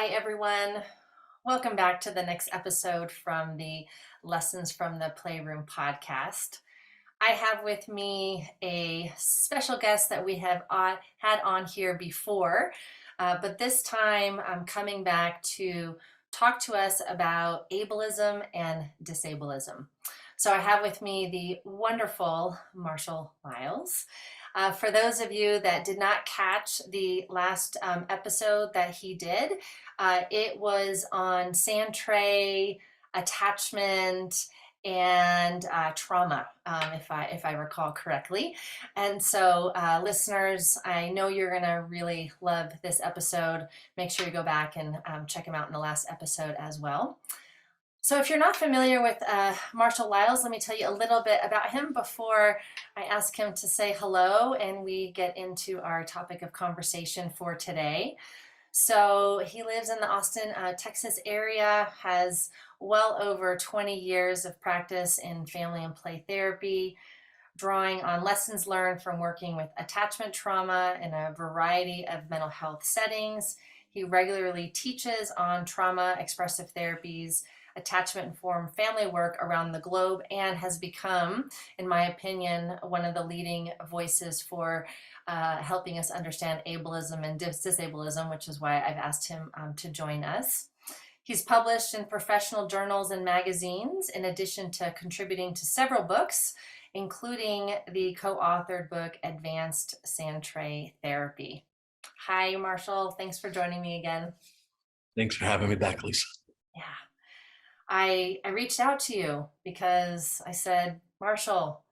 Hi, everyone. Welcome back to the next episode from the Lessons from the Playroom podcast. I have with me a special guest that we have had on here before, but this time I'm coming back to talk to us about ableism and disablism. So I have with me the wonderful Marshall Lyles. For those of you that did not catch the last episode that he did, it was on sand tray, attachment, and trauma, if I recall correctly. And so, listeners, I know you're going to really love this episode. Make sure you go back and check him out in the last episode as well. So if you're not familiar with Marshall Lyles, let me tell you a little bit about him before I ask him to say hello and we get into our topic of conversation for today. So he lives in the Austin, Texas area, has well over 20 years of practice in family and play therapy, drawing on lessons learned from working with attachment trauma in a variety of mental health settings. He regularly teaches on trauma expressive therapies, attachment-informed family work around the globe, and has become, in my opinion, one of the leading voices for helping us understand ableism and disablism, which is why I've asked him to join us. He's published in professional journals and magazines, in addition to contributing to several books, including the co-authored book, Advanced Sand Tray Therapy. Hi, Marshall. Thanks for joining me again. Thanks for having me back, Lisa. Yeah. I reached out to you because I said, Marshall,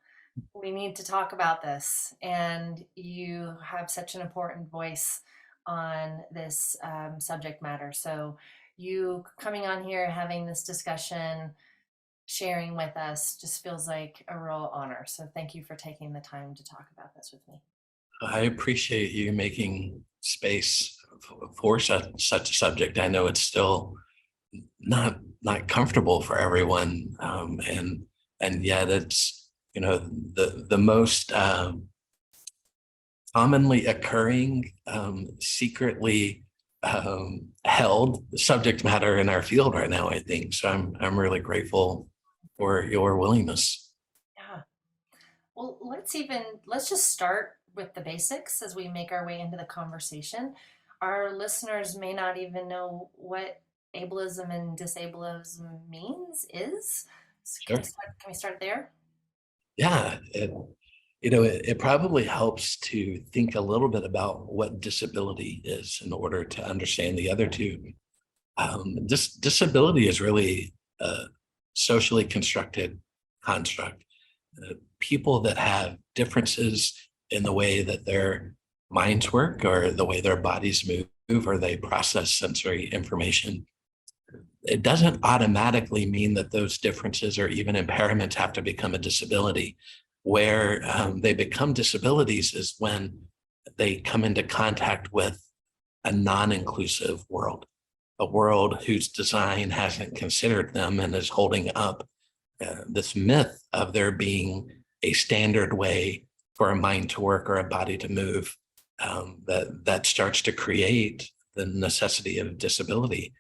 we need to talk about this. And you have such an important voice on this subject matter. So you coming on here, having this discussion, sharing with us just feels like a real honor. So thank you for taking the time to talk about this with me. I appreciate you making space for such a subject. I know it's still not comfortable for everyone, and yet it's the most commonly occurring, secretly held subject matter in our field right now, I think. So I'm really grateful for your willingness. Yeah. Well, let's just start with the basics as we make our way into the conversation. Our listeners may not even know what ableism and disablism means. So Sure. can we start there? Yeah, it probably helps to think a little bit about what disability is in order to understand the other two. Disability is really a socially constructed construct. People that have differences in the way that their minds work or the way their bodies move or they process sensory information, it doesn't automatically mean that those differences or even impairments have to become a disability. Where they become disabilities is when they come into contact with a non-inclusive world, a world whose design hasn't considered them and is holding up this myth of there being a standard way for a mind to work or a body to move, that starts to create the necessity of disability.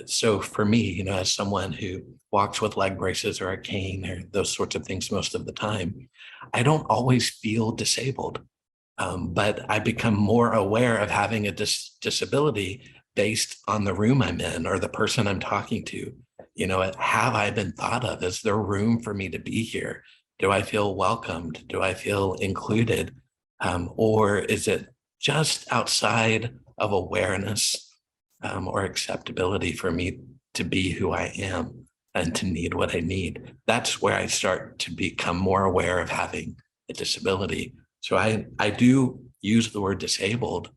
So for me, as someone who walks with leg braces or a cane or those sorts of things most of the time, I don't always feel disabled, but I become more aware of having a disability based on the room I'm in or the person I'm talking to. Have I been thought of? Is there room for me to be here? Do I feel welcomed? Do I feel included? Or is it just outside of awareness or acceptability for me to be who I am and to need what I need? That's where I start to become more aware of having a disability. So I do use the word disabled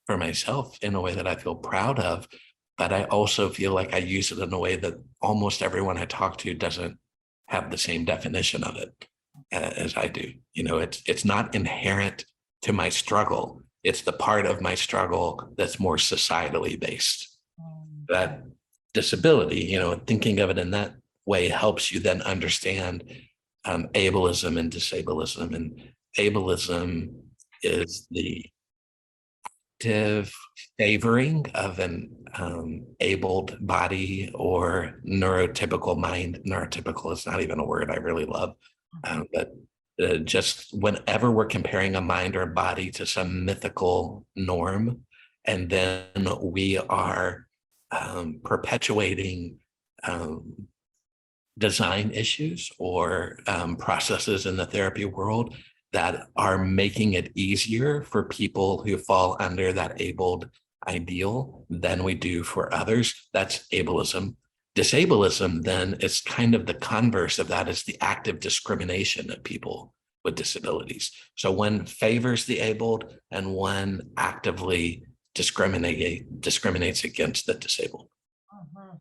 for myself in a way that I feel proud of, but I also feel like I use it in a way that almost everyone I talk to doesn't have the same definition of it as I do. It's not inherent to my struggle. It's the part of my struggle that's more societally based. That disability, thinking of it in that way helps you then understand ableism and disablism. And ableism is the active favoring of an abled body or neurotypical mind. Neurotypical is not even a word I really love, but just whenever we're comparing a mind or a body to some mythical norm, and then we are perpetuating design issues or processes in the therapy world that are making it easier for people who fall under that abled ideal than we do for others. That's ableism. Disableism then is kind of the converse of that, is the active discrimination of people with disabilities. So one favors the abled and one actively discriminates against the disabled. Mhm.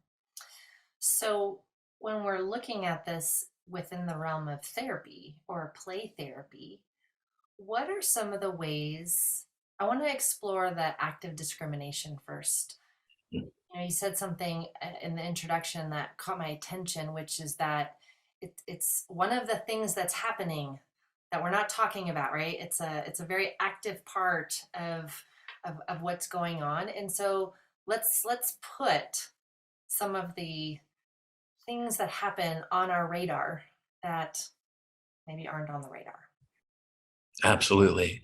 So, when we're looking at this within the realm of therapy or play therapy, what are some of the ways? I want to explore the active discrimination first. You said something in the introduction that caught my attention, which is that it's one of the things that's happening that we're not talking about, right? It's a very active part of what's going on, and so let's put some of the things that happen on our radar that maybe aren't on the radar. Absolutely.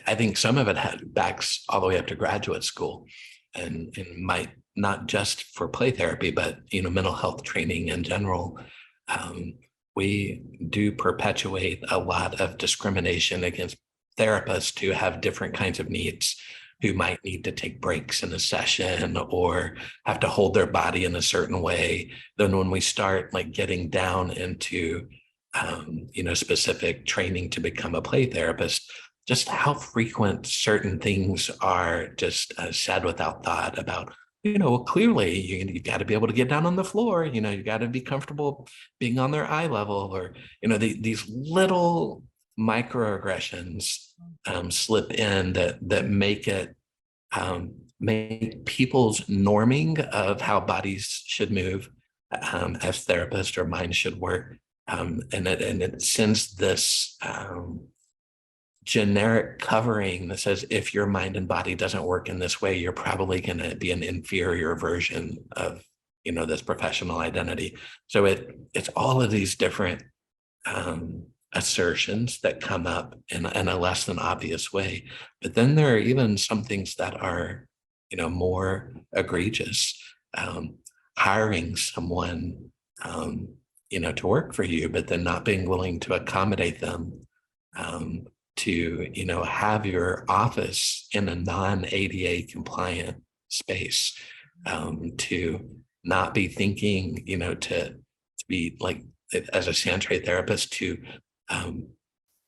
I think some of it had backs all the way up to graduate school and might not just for play therapy, but mental health training in general. Um, we do perpetuate a lot of discrimination against therapists who have different kinds of needs, who might need to take breaks in a session or have to hold their body in a certain way. Then when we start like getting down into specific training to become a play therapist, just how frequent certain things are just said without thought about, well, clearly you got to be able to get down on the floor, you got to be comfortable being on their eye level, or, these little microaggressions slip in that make people's norming of how bodies should move as therapists or minds should work. And it sends this generic covering that says if your mind and body doesn't work in this way, you're probably going to be an inferior version of this professional identity. So it's all of these different assertions that come up in a less than obvious way. But then there are even some things that are more egregious. Hiring someone to work for you, but then not being willing to accommodate them, to have your office in a non-ADA compliant space, to not be thinking, to be like, as a Santre therapist, to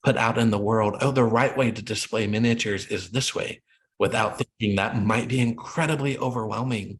put out in the world, oh, the right way to display miniatures is this way, without thinking that might be incredibly overwhelming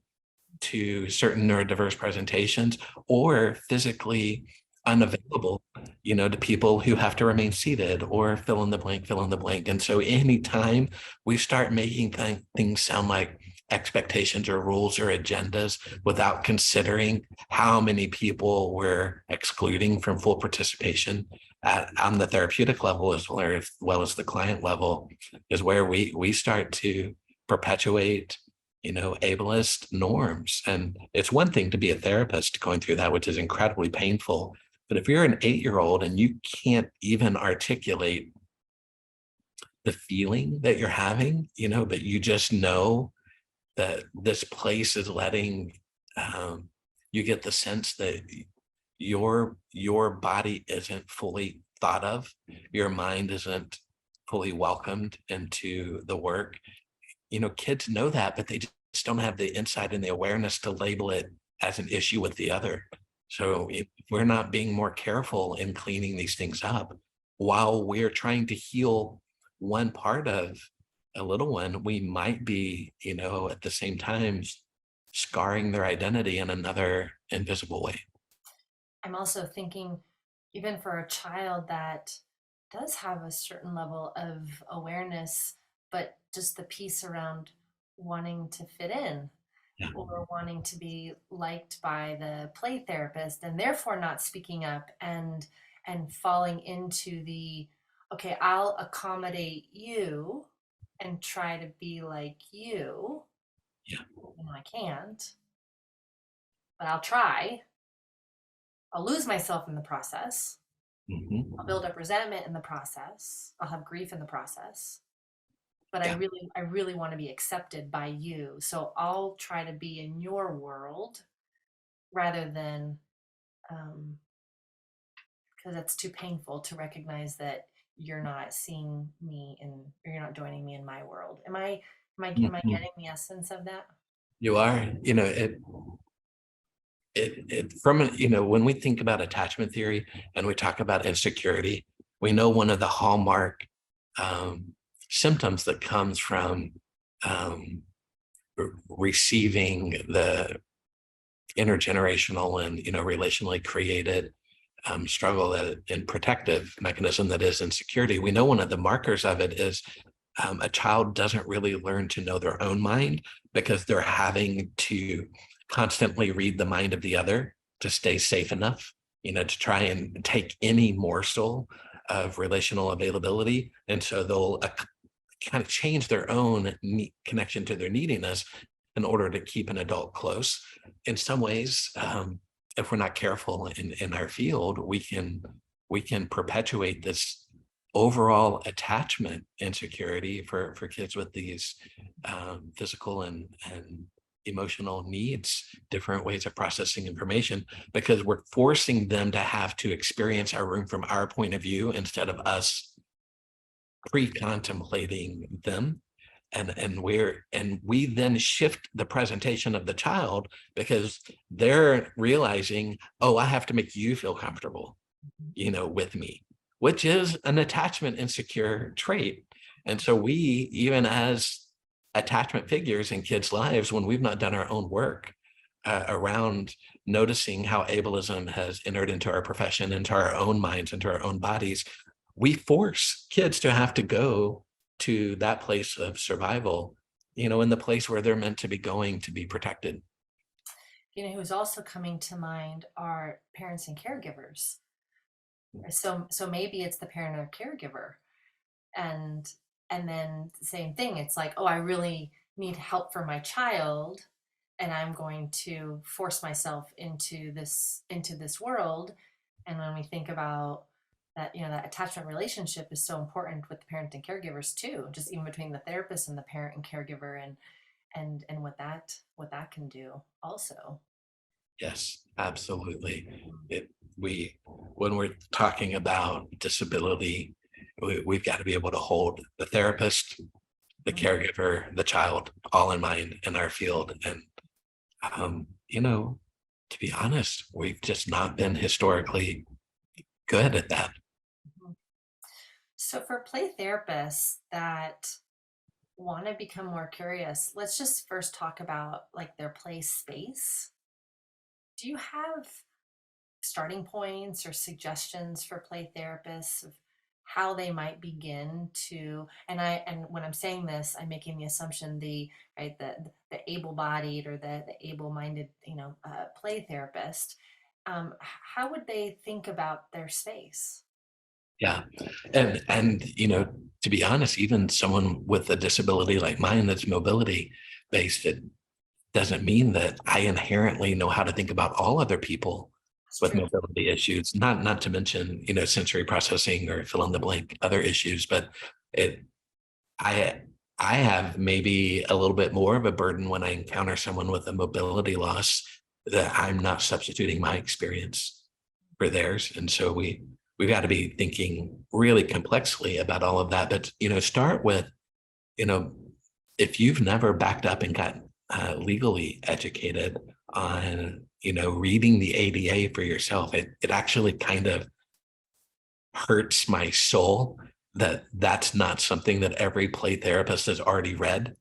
to certain neurodiverse presentations, or physically unavailable, to people who have to remain seated, or fill in the blank, fill in the blank. And so anytime we start making things sound like expectations or rules or agendas without considering how many people we're excluding from full participation on the therapeutic level as well as the client level, is where we start to perpetuate ableist norms. And it's one thing to be a therapist going through that, which is incredibly painful. But if you're an 8-year-old and you can't even articulate the feeling that you're having, but you just know that this place is letting you get the sense that your body isn't fully thought of, your mind isn't fully welcomed into the work. Kids know that, but they just don't have the insight and the awareness to label it as an issue with the other. So if we're not being more careful in cleaning these things up while we're trying to heal one part of a little one, we might be, at the same time scarring their identity in another invisible way. I'm also thinking, even for a child that does have a certain level of awareness, but just the piece around wanting to fit in Yeah. or wanting to be liked by the play therapist and therefore not speaking up and falling into the, okay, I'll accommodate you and try to be like you. Yeah. I can't, but I'll try. I'll lose myself in the process. I'll Mhm. build up resentment in the process. I'll have grief in the process. But Yeah. I really want to be accepted by you. So I'll try to be in your world rather than, um, because it's too painful to recognize that you're not seeing me in, or you're not joining me in my world. Am I Mhm. getting the essence of that? You are, it from, when we think about attachment theory and we talk about insecurity, we know one of the hallmark um, symptoms that comes from um, receiving the intergenerational and relationally created struggle that and protective mechanism that is insecurity. We know one of the markers of it is a child doesn't really learn to know their own mind because they're having to constantly read the mind of the other to stay safe enough, to try and take any morsel of relational availability. And so they'll kind of change their own connection to their neediness in order to keep an adult close. In some ways, if we're not careful in our field, we can perpetuate this overall attachment insecurity for kids with these physical and emotional needs, different ways of processing information, because we're forcing them to have to experience our room from our point of view instead of us pre-contemplating them. And we then shift the presentation of the child because they're realizing, oh, I have to make you feel comfortable, with me, which is an attachment insecure trait. And so we, even as attachment figures in kids' lives, when we've not done our own work around noticing how ableism has entered into our profession, into our own minds, into our own bodies, we force kids to have to go to that place of survival, in the place where they're meant to be going to be protected. Who's also coming to mind are parents and caregivers. So maybe it's the parent or caregiver, and then same thing. It's like, oh, I really need help for my child, and I'm going to force myself into this world. And when we think about that, that attachment relationship is so important with the parent and caregivers too, just even between the therapist and the parent and caregiver, and what that can do also. Yes, absolutely. When we're talking about disability, we've got to be able to hold the therapist, the caregiver, the child, all in mind in our field. And, um, you know, to be honest, we've just not been historically good at that. Mhm. So for play therapists that want to become more curious, let's just first talk about like their play space. Do you have starting points or suggestions for play therapists of how they might begin to, and when I'm saying this, I'm making the assumption the right the able-bodied or the able-minded, play therapist, how would they think about their space? Yeah. And to be honest, even someone with a disability like mine that's mobility based, it doesn't mean that I inherently know how to think about all other people That's with true. mobility issues, not to mention, sensory processing or fill in the blank other issues, but it I I have maybe a little bit more of a burden when I encounter someone with a mobility loss that I'm not substituting my experience for theirs. And so we've got to be thinking really complexly about all of that. But start with, you know, if you've never backed up and got legally educated on, reading the ADA for yourself, it actually kind of hurts my soul that that's not something that every play therapist has already read,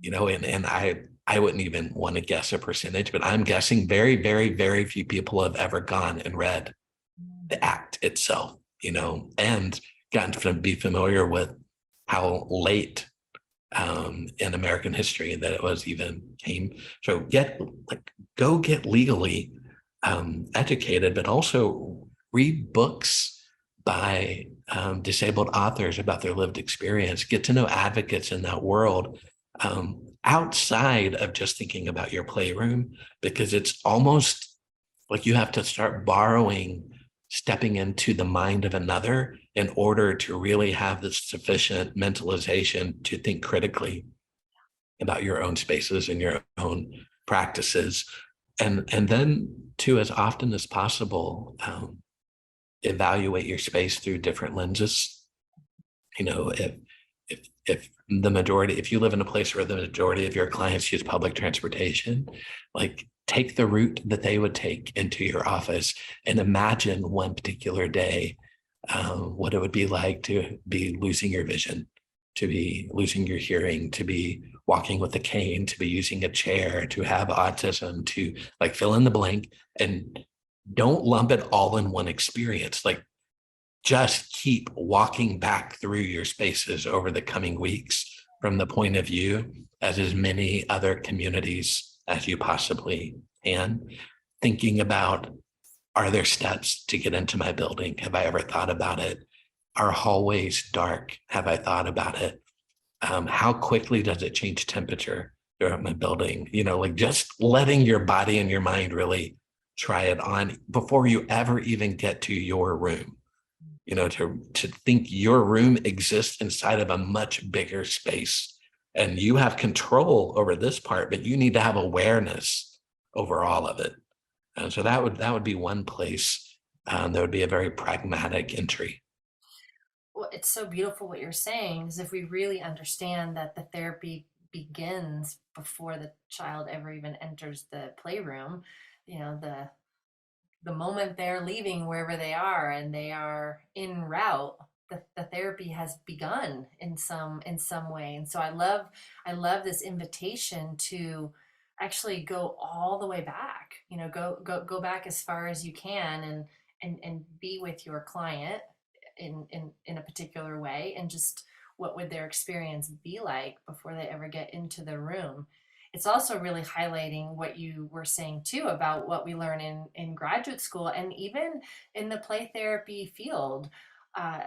and I wouldn't even want to guess a percentage, but I'm guessing very, very, very few people have ever gone and read the act itself, and gotten to be familiar with how late in American history that it was even came. So go get legally educated, but also read books by disabled authors about their lived experience. Get to know advocates in that world outside of just thinking about your playroom, because it's almost like you have to start borrowing, stepping into the mind of another in order to really have the sufficient mentalization to think critically about your own spaces and your own practices. And then to, as often as possible, evaluate your space through different lenses. You know, if the majority, if you live in a place where the majority of your clients use public transportation, like take the route that they would take into your office and imagine one particular day what it would be like to be losing your vision, to be losing your hearing, to be walking with a cane, to be using a chair, to have autism, to like fill in the blank, and don't lump it all in one experience. Like just keep walking back through your spaces over the coming weeks from the point of view as many other communities as you possibly can, thinking about, are there steps to get into my building? Have I ever thought about it? Are hallways dark? Have I thought about it? How quickly does it change temperature throughout my building? You know, like just letting your body and your mind really try it on before you ever even get to your room. You know, to think your room exists inside of a much bigger space, and you have control over this part, but you need to have awareness over all of it. And so that would be one place that would be a very pragmatic entry. Well, it's so beautiful what you're saying, is if we really understand that the therapy begins before the child ever even enters the playroom, you know, the moment they're leaving wherever they are and they are en route, the therapy has begun in some way. And so I love this invitation to actually go all the way back, you know, go back as far as you can, and be with your client in a particular way, and just what would their experience be like before they ever get into the room. It's also really highlighting what you were saying too about what we learn in graduate school and even in the play therapy field.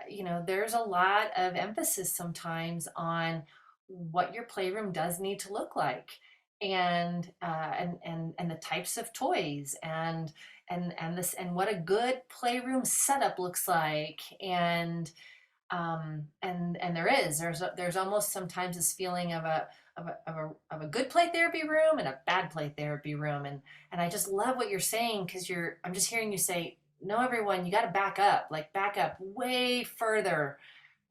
You know, there's a lot of emphasis sometimes on what your playroom does need to look like, and the types of toys, and what a good playroom setup looks like. And there's almost sometimes this feeling of a good play therapy room and a bad play therapy room. And I just love what you're saying, because I'm just hearing you say, no, everyone, you got to back up way further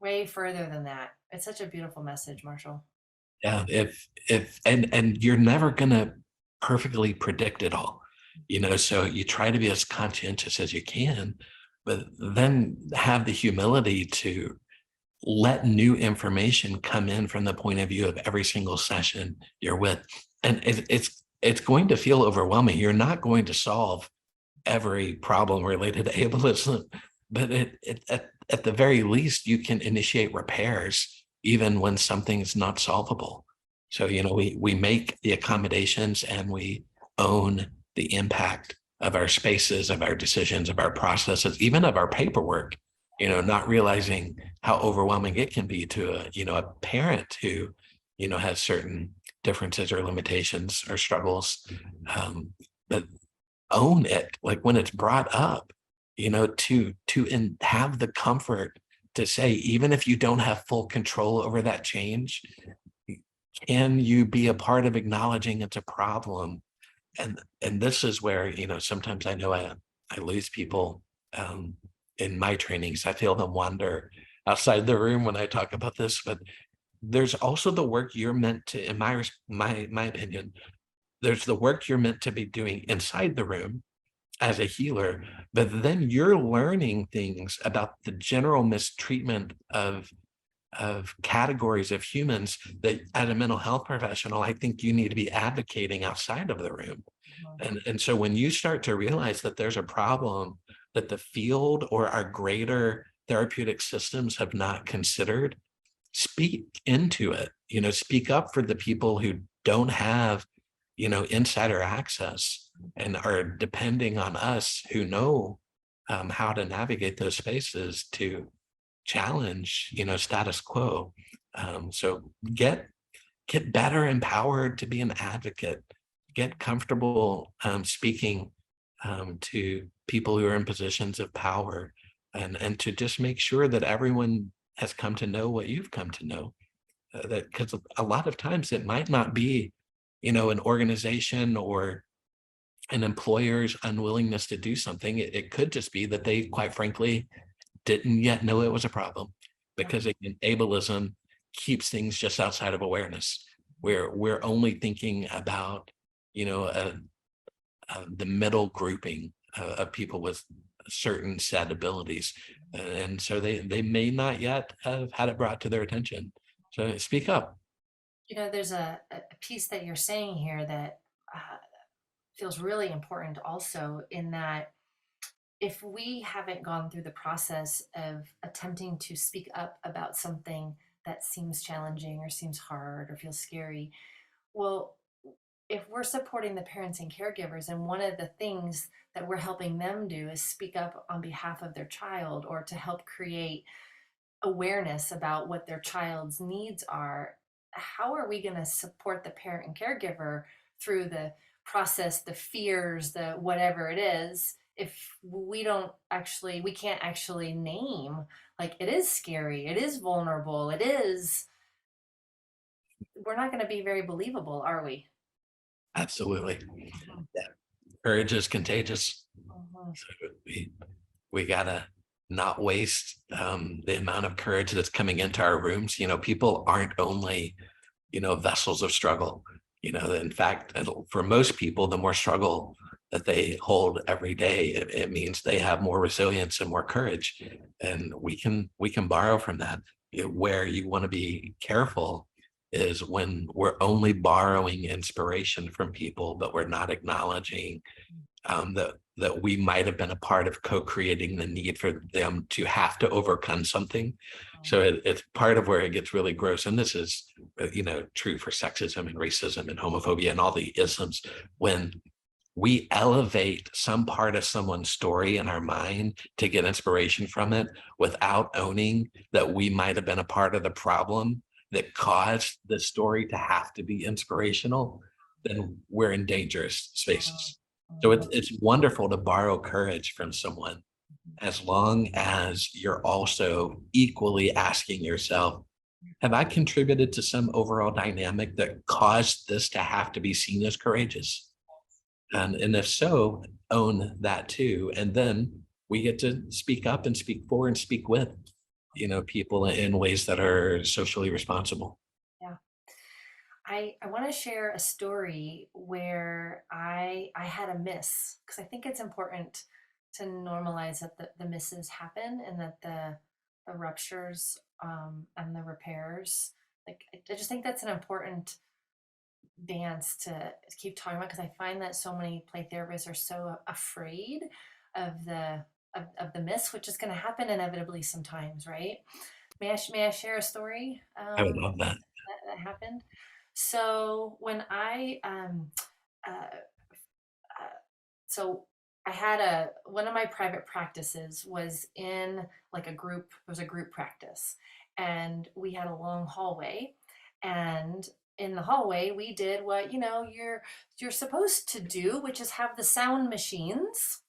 than that. It's such a beautiful message, Marshall. Yeah, if and you're never gonna perfectly predict it all, you know, so you try to be as conscientious as you can, but then have the humility to let new information come in from the point of view of every single session you're with. And it's going to feel overwhelming. You're not going to solve every problem related to ableism, but at the very least, you can initiate repairs even when something's not solvable. So, you know, we make the accommodations and we own the impact of our spaces, of our decisions, of our processes, even of our paperwork, you know, not realizing how overwhelming it can be to a parent who, you know, has certain differences or limitations or struggles. But own it, like when it's brought up, you know, to have the comfort to say, even if you don't have full control over that change, can you be a part of acknowledging it's a problem? And this is where, you know, sometimes I know I lose people in my trainings. I feel them wander outside the room when I talk about this, but there's also the work you're meant to, in my opinion, there's the work you're meant to be doing inside the room as a healer, but then you're learning things about the general mistreatment of categories of humans that, as a mental health professional, I think you need to be advocating outside of the room. And so when you start to realize that there's a problem that the field or our greater therapeutic systems have not considered, speak into it, you know, speak up for the people who don't have, you know, insider access and are depending on us who know how to navigate those spaces to challenge, status quo. So get better empowered to be an advocate, get comfortable speaking to people who are in positions of power, and to just make sure that everyone has come to know what you've come to know. That because a lot of times it might not be, an organization or an employer's unwillingness to do something. It could just be that they, quite frankly, didn't yet know it was a problem, Yeah. because again, ableism keeps things just outside of awareness, where we're only thinking about, you know, uh, the middle grouping of people with certain set abilities, and so they may not yet have had it brought to their attention. So speak up. There's a piece that you're saying here that feels really important also, in that if we haven't gone through the process of attempting to speak up about something that seems challenging or seems hard or feels scary, well, if we're supporting the parents and caregivers, and one of the things that we're helping them do is speak up on behalf of their child, or to help create awareness about what their child's needs are, how are we going to support the parent and caregiver through the process, the fears, the whatever it is, if we can't actually name, like, it is scary, it is vulnerable, it is, we're not going to be very believable, are we? Absolutely. Mhm. Yeah. Courage is contagious. Mhm. So we gotta not waste the amount of courage that's coming into our rooms. People aren't only, vessels of struggle. In fact, for most people, the more struggle that they hold every day, it means they have more resilience and more courage. And we can borrow from that. Where you want to be careful is when we're only borrowing inspiration from people, but we're not acknowledging that we might have been a part of co-creating the need for them to have to overcome something. So it's part of where it gets really gross. And this is, true for sexism and racism and homophobia and all the isms. When we elevate some part of someone's story in our mind to get inspiration from it, without owning that we might have been a part of the problem that caused the story to have to be inspirational, then we're in dangerous spaces. So it's wonderful to borrow courage from someone, as long as you're also equally asking yourself, have I contributed to some overall dynamic that caused this to have to be seen as courageous? And if so, own that too. And then we get to speak up and speak for and speak with, people in ways that are socially responsible. Yeah. I want to share a story where I had a miss, because I think it's important to normalize that the misses happen, and that the ruptures, and the repairs, like, I just think that's an important dance to keep talking about, because I find that so many play therapists are so afraid of the miss, which is going to happen inevitably sometimes, right? May I share a story I would love that. that happened? So when uh, uh, so I had a one of my private practices was in, like, a group. It was a group practice, and we had a long hallway, and in the hallway we did what you're supposed to do, which is have the sound machines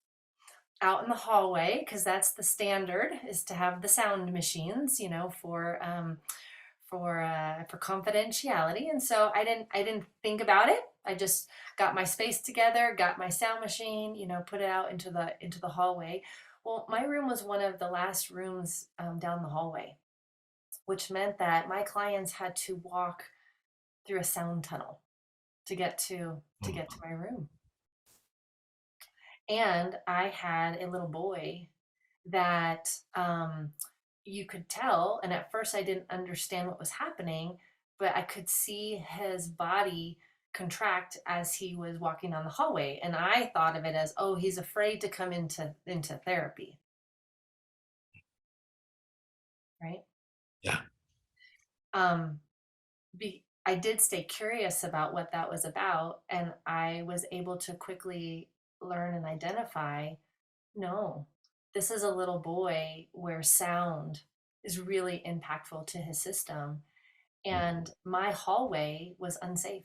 out in the hallway, because that's the standard, is to have the sound machines, for confidentiality. And so I didn't think about it. I just got my space together, got my sound machine, put it out into the hallway. Well, my room was one of the last rooms down the hallway, which meant that my clients had to walk through a sound tunnel to get to my room. And I had a little boy that, you could tell, and at first I didn't understand what was happening, but I could see his body contract as he was walking down the hallway, and I thought of it as, oh, he's afraid to come into therapy, right? Yeah. Um, I did stay curious about what that was about, and I was able to quickly learn and identify, no, this is a little boy where sound is really impactful to his system. And my hallway was unsafe.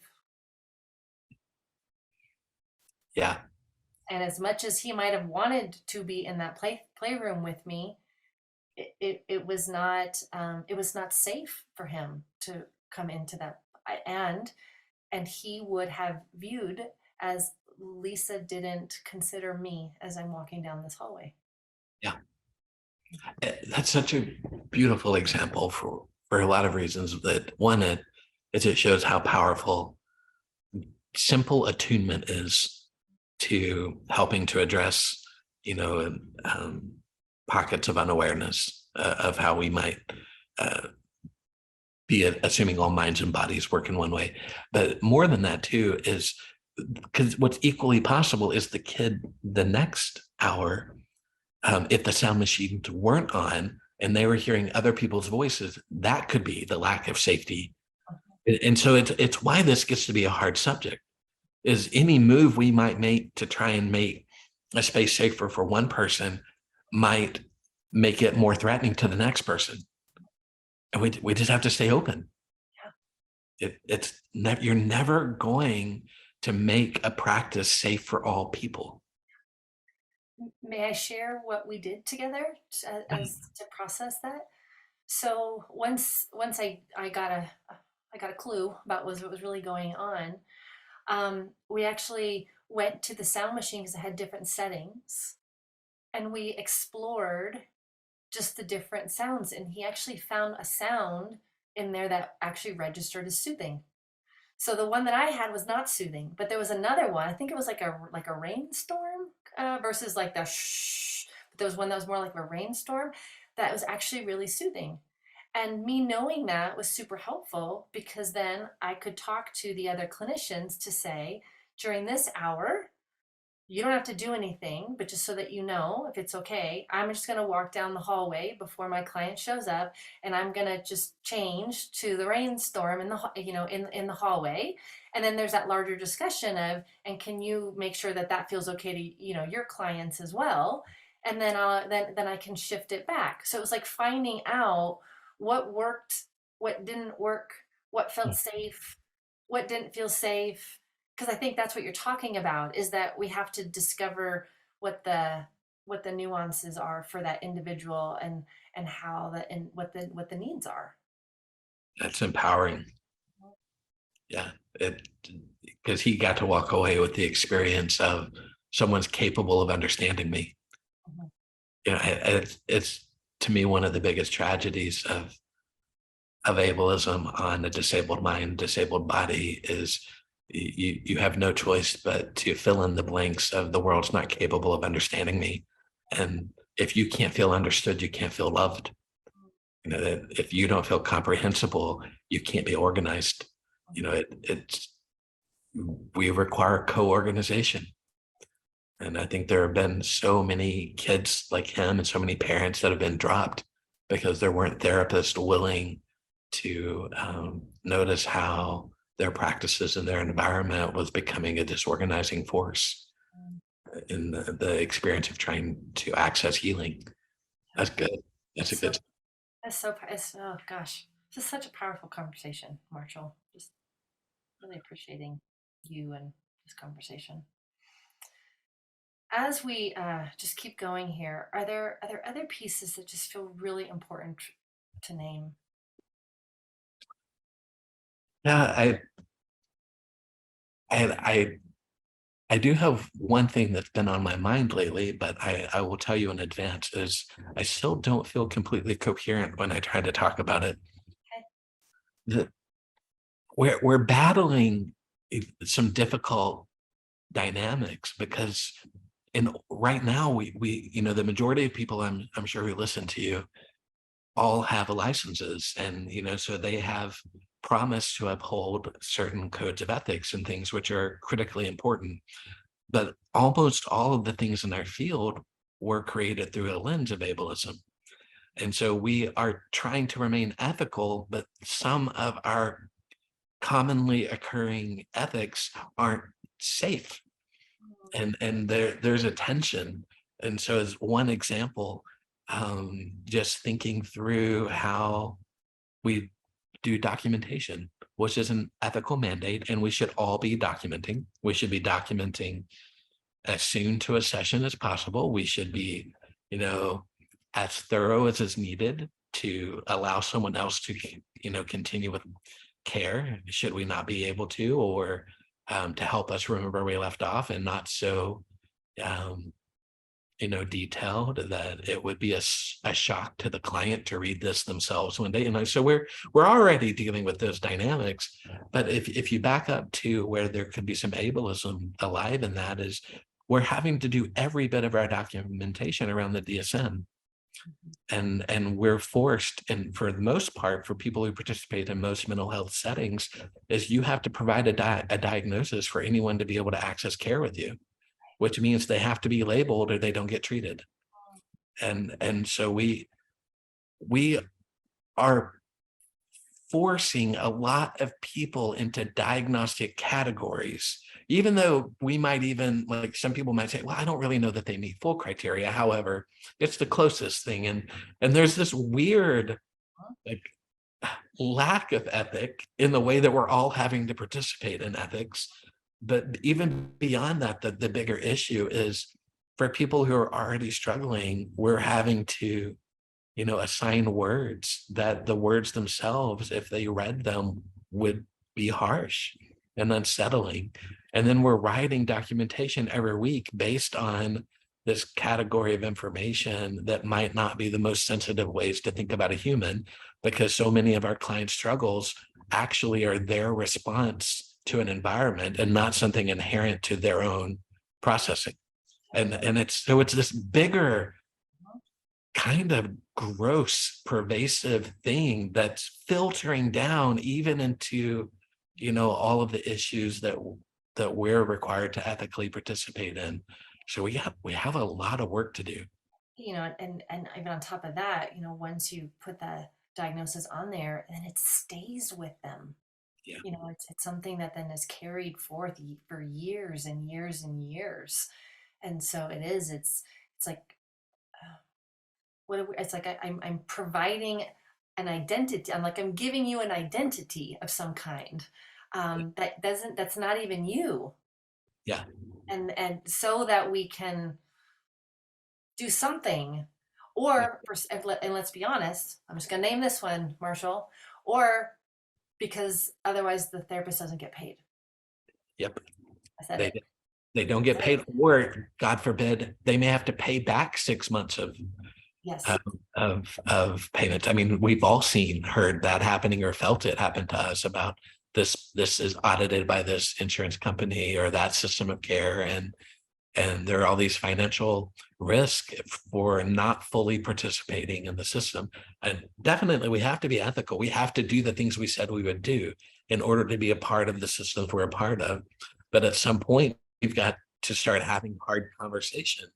Yeah. And as much as he might have wanted to be in that playroom with me, it was not safe for him to come into that. And he would have viewed as Lisa didn't consider me as I'm walking down this hallway. Yeah. That's such a beautiful example for a lot of reasons. That one, it shows how powerful simple attunement is to helping to address, you know, um, pockets of unawareness of how we might be assuming all minds and bodies work in one way. But more than that too is because what's equally possible is the kid the next hour, if the sound machines weren't on and they were hearing other people's voices, that could be the lack of safety. And so it's why this gets to be a hard subject. Is any move we might make to try and make a space safer for one person might make it more threatening to the next person. And we just have to stay open. You're never going to make a practice safe for all people. May I share what we did together as to process that? So once I got a clue about what was really going on, we actually went to the sound machine because it had different settings, and we explored just the different sounds. And he actually found a sound in there that actually registered as soothing. So the one that I had was not soothing, but there was another one. I think it was like a rainstorm versus like the shh. But there was one that was more like a rainstorm that was actually really soothing. And me knowing that was super helpful because then I could talk to the other clinicians to say, during this hour, you don't have to do anything, but just so that you know, if it's okay, I'm just going to walk down the hallway before my client shows up, and I'm going to just change to the rainstorm in the in the hallway. And then there's that larger discussion of, and can you make sure that that feels okay to your clients as well? And then then I can shift it back. So it was like finding out what worked, what didn't work, what felt safe, what didn't feel safe, because I think that's what you're talking about, is that we have to discover what the nuances are for that individual, and how the and what the needs are. That's empowering. Yeah, it because he got to walk away with the experience of someone's capable of understanding me. Mhm. It's to me one of the biggest tragedies of ableism on a disabled mind, disabled body is you have no choice but to fill in the blanks of the world's not capable of understanding me. And if you can't feel understood, you can't feel loved. If you don't feel comprehensible, you can't be organized. It's we require co-organization. And I think there have been so many kids like him and so many parents that have been dropped because there weren't therapists willing to notice how their practices and their environment was becoming a disorganizing force in the experience of trying to access healing. That's good. That's a It's so good. it's oh gosh, this is such a powerful conversation, Marshall. Just really appreciating you and this conversation. As we just keep going here, are there other pieces that just feel really important to name? Yeah, I I do have one thing that's been on my mind lately, but I will tell you in advance is I still don't feel completely coherent when I try to talk about it. Okay. The, we're battling some difficult dynamics because in right now we the majority of people I'm sure who listen to you all have licenses, and so they have promised to uphold certain codes of ethics and things which are critically important. But almost all of the things in our field were created through a lens of ableism. And so we are trying to remain ethical, but some of our commonly occurring ethics aren't safe. And there's a tension. And so as one example, just thinking through how we do documentation, which is an ethical mandate, and we should all be documenting. We should be documenting as soon to a session as possible. We should be, as thorough as is needed to allow someone else to, continue with care, should we not be able to, or to help us remember where we left off, and not so detailed that it would be a shock to the client to read this themselves one day. So we're already dealing with those dynamics. But if you back up to where there could be some ableism alive in that, is we're having to do every bit of our documentation around the DSM. And we're forced, and for the most part, for people who participate in most mental health settings, is you have to provide a diagnosis for anyone to be able to access care with you, which means they have to be labeled or they don't get treated. And so we are forcing a lot of people into diagnostic categories, even though we might even, like, some people might say, well, I don't really know that they meet full criteria. However, it's the closest thing. And there's this weird, like, lack of ethic in the way that we're all having to participate in ethics. But even beyond that, the bigger issue is for people who are already struggling, we're having to, assign words that the words themselves, if they read them, would be harsh and unsettling. And then we're writing documentation every week based on this category of information that might not be the most sensitive ways to think about a human, because so many of our clients' struggles actually are their response to an environment and not something inherent to their own processing. And it's this bigger kind of gross, pervasive thing that's filtering down even into, all of the issues that we're required to ethically participate in. So we have a lot of work to do. And even on top of that, once you put the diagnosis on there, then it stays with them. Yeah. It's something that then is carried forth for years and years and years. And so it's like, it's like I'm providing an identity. I'm giving you an identity of some kind, that's not even you. Yeah. And so that we can do something, or and let's be honest, I'm just gonna name this one, Marshall, or because otherwise the therapist doesn't get paid. Yep. I said They it. they don't get paid, or God forbid, they may have to pay back 6 months Yes. of payments. I mean, we've all heard that happening or felt it happen to us about this is audited by this insurance company or that system of care, and there are all these financial risks for not fully participating in the system. And definitely we have to be ethical. We have to do the things we said we would do in order to be a part of the systems we're a part of. But at some point, we've got to start having hard conversations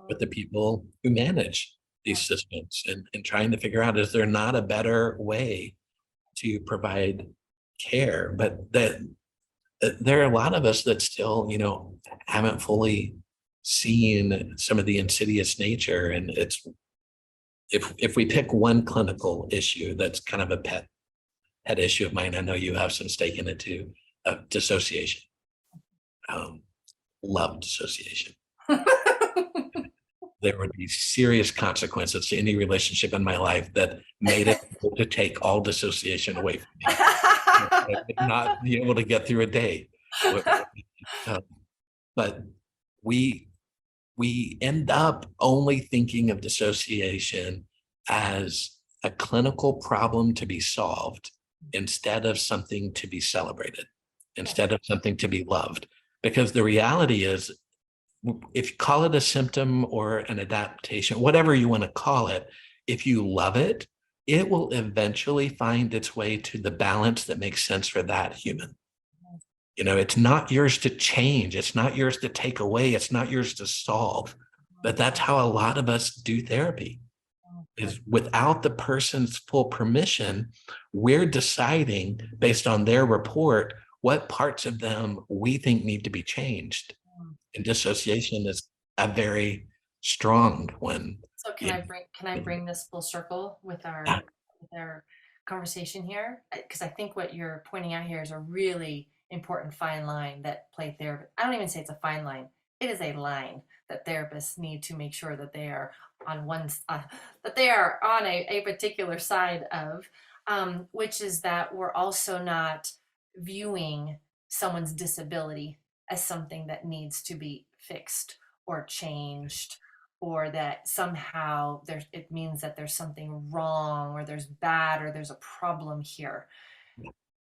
with the people who manage these systems, and trying to figure out, is there not a better way to provide care? But that there are a lot of us that still, haven't fully seen some of the insidious nature. And it's, if we pick one clinical issue that's kind of a pet issue of mine, I know you have some stake in it too, dissociation, love dissociation. There would be serious consequences to any relationship in my life that made it able to take all dissociation away from me. I would not be able to get through a day. But we end up only thinking of dissociation as a clinical problem to be solved instead of something to be celebrated, instead of something to be loved. Because the reality is, if you call it a symptom or an adaptation, whatever you want to call it, if you love it, it will eventually find its way to the balance that makes sense for that human. It's not yours to change. It's not yours to take away. It's not yours to solve. But that's how a lot of us do therapy, is without the person's full permission, we're deciding based on their report what parts of them we think need to be changed. And dissociation is a very strong when, So you can I know, bring this full circle yeah, with our conversation here? Because I think what you're pointing out here is a really important fine line that play therapy. I don't even say it's a fine line. It is a line that therapists need to make sure that they are on that they are on a particular side of, which is that we're also not viewing someone's disability as something that needs to be fixed or changed, or that somehow there's it means that there's something wrong or there's bad or there's a problem here,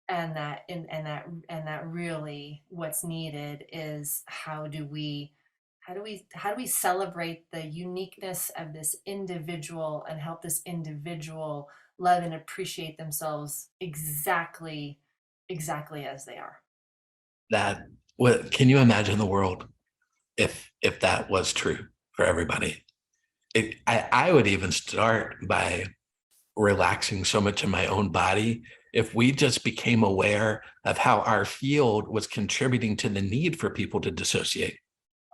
and that really what's needed is how do we celebrate the uniqueness of this individual and help this individual love and appreciate themselves exactly as they are. that what can you imagine the world if that was true for everybody? I would even start by relaxing so much in my own body. If we just became aware of how our field was contributing to the need for people to dissociate,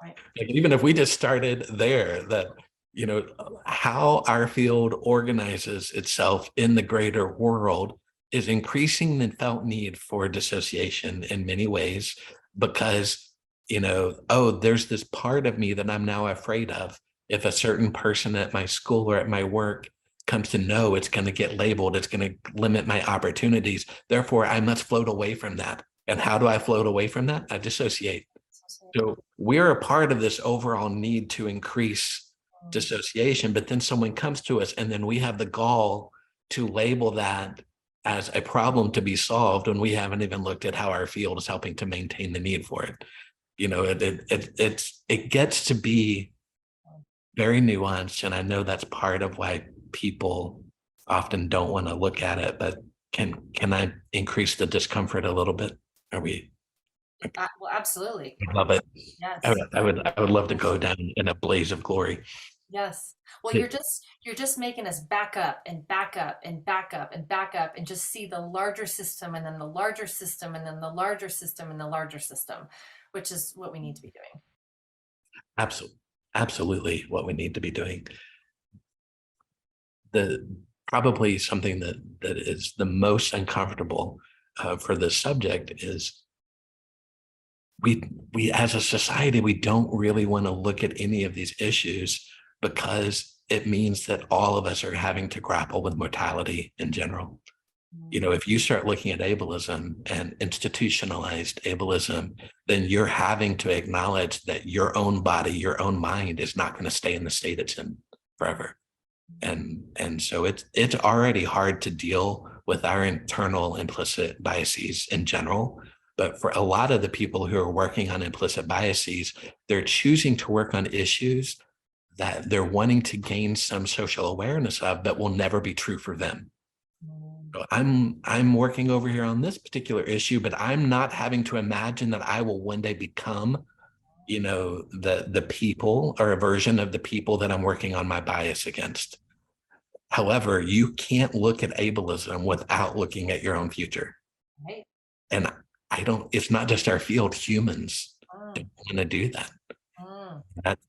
Right. like even if we just started there, that, you know, how our field organizes itself in the greater world is increasing the felt need for dissociation in many ways, because, oh, there's this part of me that I'm now afraid of. If a certain person at my school or at my work comes to know, it's going to get labeled, it's going to limit my opportunities. Therefore, I must float away from that. And how do I float away from that? I dissociate. So we're a part of this overall need to increase dissociation, but then someone comes to us and then we have the gall to label that as a problem to be solved when we haven't even looked at how our field is helping to maintain the need for it. It gets to be very nuanced, and I know that's part of why people often don't want to look at it. But can I increase the discomfort a little bit? Are we? Well, absolutely. I love it. Yes. I would love to go down in a blaze of glory. Yes. Well, you're just making us back up and back up and back up and back up and just see the larger system and then the larger system and then the larger system and the larger system, which is what we need to be doing. Absolutely, absolutely what we need to be doing. The probably something that is the most uncomfortable for this subject is we as a society, we don't really want to look at any of these issues because it means that all of us are having to grapple with mortality in general. If you start looking at ableism and institutionalized ableism, then you're having to acknowledge that your own body, your own mind is not going to stay in the state it's in forever. And so it's already hard to deal with our internal implicit biases in general. But for a lot of the people who are working on implicit biases, they're choosing to work on issues that they're wanting to gain some social awareness of that will never be true for them. So I'm working over here on this particular issue, but I'm not having to imagine that I will one day become, the people or a version of the people that I'm working on my bias against. However, you can't look at ableism without looking at your own future. Right. And it's not just our field, humans Mm, don't want to do that. mm,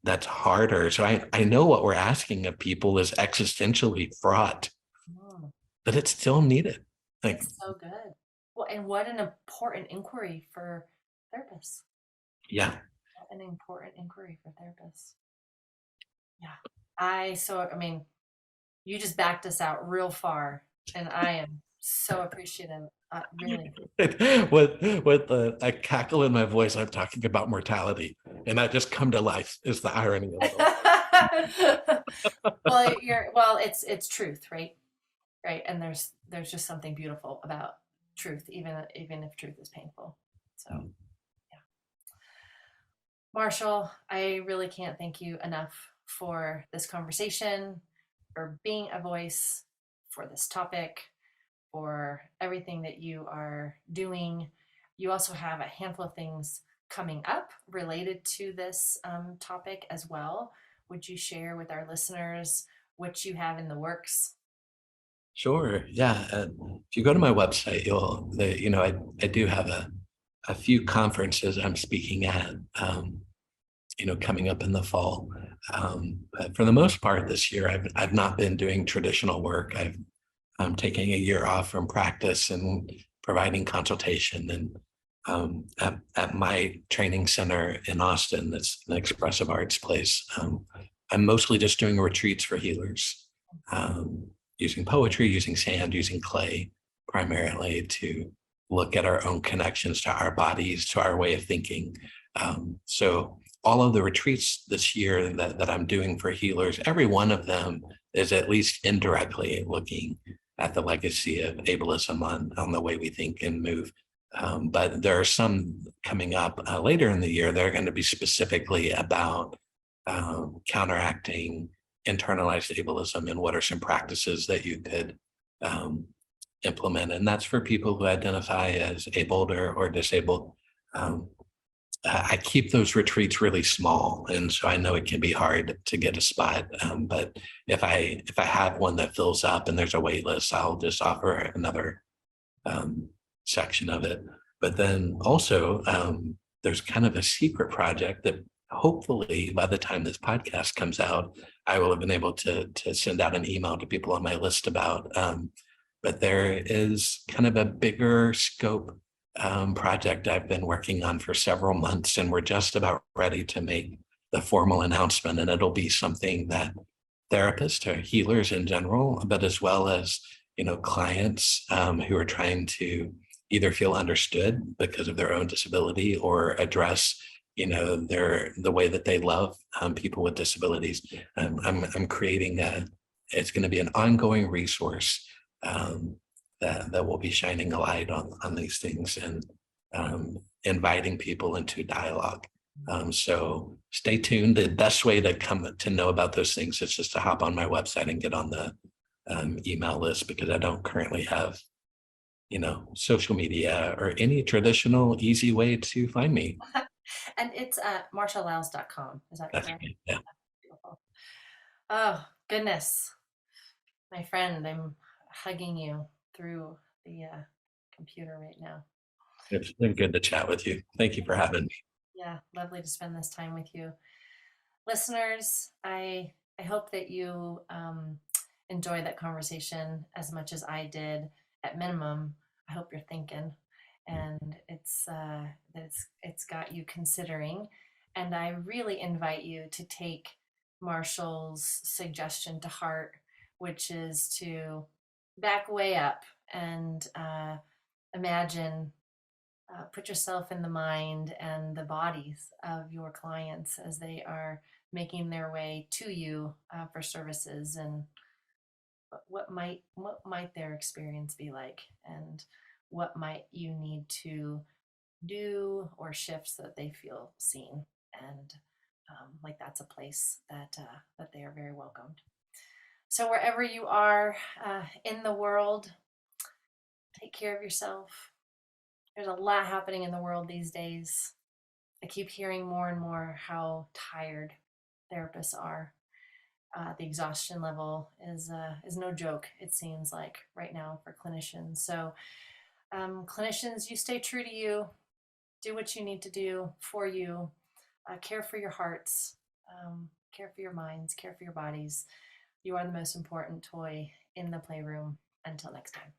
That's harder. So I know what we're asking of people is existentially fraught, mm. but it's still needed. Like, It's so good. Well, and what an important inquiry for therapists. yeah, What an important inquiry for therapists. Yeah. I mean, you just backed us out real far, and I am so appreciative. Really. with a cackle in my voice, I'm talking about mortality, and I just come to life is the irony of it all. Well, it's truth, right? Right. And there's just something beautiful about truth, even if truth is painful. So, yeah. Marshall, I really can't thank you enough for this conversation, for being a voice for this topic, for everything that you are doing. You also have a handful of things coming up related to this topic as well. Would you share with our listeners what you have in the works? Sure. Yeah. If you go to my website, I do have a few conferences I'm speaking at, coming up in the fall. But for the most part this year, I've not been doing traditional work. I'm taking a year off from practice and providing consultation. And at my training center in Austin, that's an expressive arts place, I'm mostly just doing retreats for healers, using poetry, using sand, using clay, primarily to look at our own connections to our bodies, to our way of thinking. So all of the retreats this year that I'm doing for healers, every one of them is at least indirectly looking at the legacy of ableism on the way we think and move. But there are some coming up later in the year that are going to be specifically about counteracting internalized ableism and what are some practices that you could implement. And that's for people who identify as abled or disabled. I keep those retreats really small, and so I know it can be hard to get a spot. But if I have one that fills up and there's a wait list, I'll just offer another section of it. But then also, there's kind of a secret project that hopefully by the time this podcast comes out, I will have been able to send out an email to people on my list about. But there is kind of a bigger scope project I've been working on for several months, and we're just about ready to make the formal announcement. And it'll be something that therapists or healers in general, but as well as clients who are trying to either feel understood because of their own disability or address the way that they love people with disabilities. I'm creating it's going to be an ongoing resource that will be shining a light on these things and inviting people into dialogue. So stay tuned. The best way to come to know about those things is just to hop on my website and get on the email list, because I don't currently have social media or any traditional easy way to find me. And it's marshalllyles.com. Is that That's correct? me. Yeah. Beautiful. Oh, goodness. My friend, I'm hugging you through the computer right now. It's been good to chat with you. Thank you for having me. Yeah, lovely to spend this time with you. Listeners, I hope that you enjoy that conversation as much as I did. At minimum, I hope you're thinking, and it's got you considering. And I really invite you to take Marshall's suggestion to heart, which is to back way up and imagine, put yourself in the mind and the bodies of your clients as they are making their way to you for services, and what might their experience be like, and what might you need to do or shift so that they feel seen, and like that's a place that they are very welcomed. So wherever you are in the world, take care of yourself. There's a lot happening in the world these days. I keep hearing more and more how tired therapists are. The exhaustion level is no joke, it seems like, right now for clinicians. So, clinicians, you stay true to you, do what you need to do for you, care for your hearts, care for your minds, care for your bodies. You are the most important toy in the playroom. Until next time.